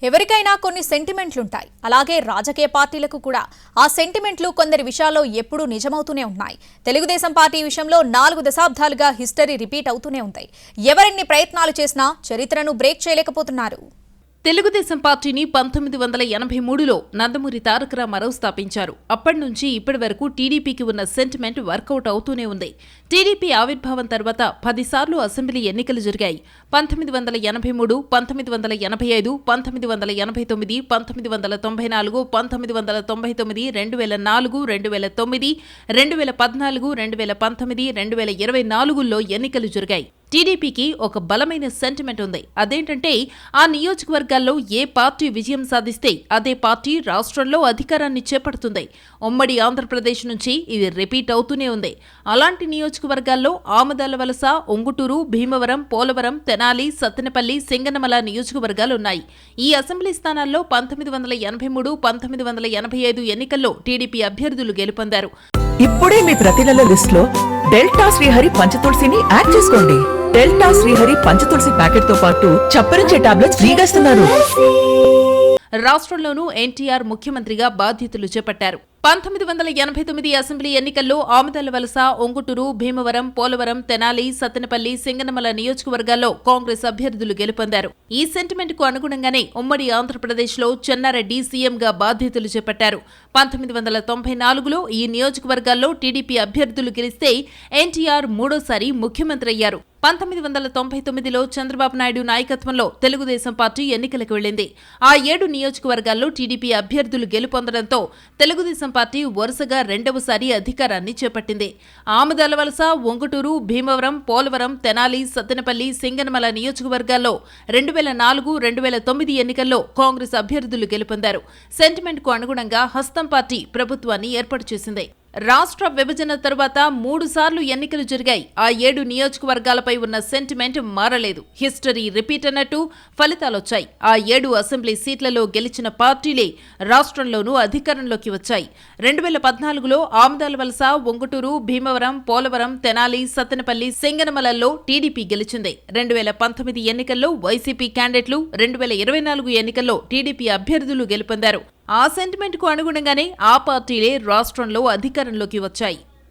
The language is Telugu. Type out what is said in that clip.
ఎవరికైనా కొన్ని సెంటిమెంట్లుంటాయి. అలాగే రాజకీయ పార్టీలకు కూడా ఆ సెంటిమెంట్లు కొందరి విషయాల్లో ఎప్పుడూ నిజమవుతూనే ఉన్నాయి. తెలుగుదేశం పార్టీ విషయంలో 4 దశాబ్దాలుగా హిస్టరీ రిపీట్ అవుతూనే ఉంది. ఎవరెన్ని ప్రయత్నాలు చేసినా చరిత్రను బ్రేక్ చేయలేకపోతున్నారు. తెలుగుదేశం పార్టీని 1983లో నందమూరి తారక రామారావు స్థాపించారు. అప్పటి నుంచి ఇప్పటి వరకు టీడీపీకి ఉన్న సెంటిమెంట్ వర్కౌట్ అవుతూనే ఉంది. టీడీపీ ఆవిర్భావం తర్వాత 10 సార్లు అసెంబ్లీ ఎన్నికలు జరిగాయి. 1983, 1985, 1989, 1994, 1999, 2004, 2009, 2014, 2019, 2024లో ఎన్నికలు జరిగాయి. టీడీపీకి ఒక బలమైన సెంటిమెంట్ ఉంది. అదేంటంటే ఆ నియోజకవర్గాల్లో ఏ పార్టీ విజయం సాధిస్తే అదే పార్టీ రాష్ట్రంలో అధికారాన్ని చేపడుతుంది. ఉమ్మడి ఆంధ్రప్రదేశ్ నుంచి ఇది రిపీట్ అవుతూనే ఉంది. అలాంటి నియోజకవర్గాల్లో ఆమదాలవలస, ఉంగుటూరు, భీమవరం, పోలవరం, తెనాలి, సత్తెనపల్లి, సింగనమల నియోజకవర్గాలున్నాయి. ఈ అసెంబ్లీ స్థానాల్లో 1983, 1985 ఎన్నికల్లో టీడీపీ అభ్యర్థులు గెలుపొందారు. ఇప్పుడే మీ ప్రతిల లిస్ట్ లో డెల్టా శ్రీహరి పంచతులసిని యాడ్ చేసుకోండి. డెల్టా శ్రీహరి పంచతులసి ప్యాకెట్ తో పాటు చప్పరించే టాబ్లెట్స్ ఫ్రీగా ఇస్తున్నారు. రాష్ట్రంలోనూ ఎన్టీఆర్ ముఖ్యమంత్రిగా బాధ్యతలు చేపట్టారు. 1989 అసెంబ్లీ ఎన్నికల్లో ఆమదాలవలస, ఉంగుటూరు, భీమవరం, పోలవరం, తెనాలి, సత్తెనపల్లి, సింగనమల నియోజకవర్గాల్లో కాంగ్రెస్ అభ్యర్థులు గెలుపొందారు. ఈ సెంటిమెంట్ కు అనుగుణంగానే ఉమ్మడి ఆంధ్రప్రదేశ్లో చెన్నారెడ్డి సీఎంగా బాధ్యతలు చేపట్టారు. 1994లో ఈ నియోజకవర్గాల్లో టీడీపీ అభ్యర్థులు గెలిస్తే ఎన్టీఆర్ మూడోసారి ముఖ్యమంత్రి అయ్యారు. 1999లో చంద్రబాబు నాయుడు నాయకత్వంలో తెలుగుదేశం పార్టీ ఎన్నికలకు వెళ్లింది. ఆ 7 నియోజకవర్గాల్లో టీడీపీ అభ్యర్థులు గెలుపొందడంతో తెలుగుదేశం పార్టీ వరుసగా రెండవసారి అధికారాన్ని చేపట్టింది. ఆమదాలవలస, ఉంగుటూరు, భీమవరం, పోలవరం, తెనాలి, సత్తెనపల్లి, సింగనమల నియోజకవర్గాల్లో 2004, 2009 ఎన్నికల్లో కాంగ్రెస్ అభ్యర్థులు గెలుపొందారు. సెంటిమెంట్ కు అనుగుణంగా హస్తం పార్టీ ప్రభుత్వాన్ని ఏర్పాటు చేసింది. రాష్ట్ర విభజన తరువాత 3 సార్లు ఎన్నికలు జరిగాయి. ఆ 7 నియోజకవర్గాలపై ఉన్న సెంటిమెంట్ మారలేదు. హిస్టరీ రిపీట్ అన్నట్టు ఫలితాలొచ్చాయి. ఆ 7 అసెంబ్లీ సీట్లలో గెలిచిన పార్టీలే రాష్ట్రంలోనూ అధికారంలోకి వచ్చాయి. 2014లో ఆమదాలవలస, ఉంగుటూరు, భీమవరం, పోలవరం, తెనాలి, సత్తెనపల్లి, సింగనమలలో టీడీపీ గెలిచింది. 2019 ఎన్నికల్లో వైసీపీ క్యాండిడేట్లు, 2024 ఎన్నికల్లో టీడీపీ అభ్యర్థులు గెలుపొందారు. ఆ సెంటిమెంట్ కు అనుగుణంగానే ఆ పార్టీలే రాష్ట్రంలో అధికారంలోకి వచ్చాయి.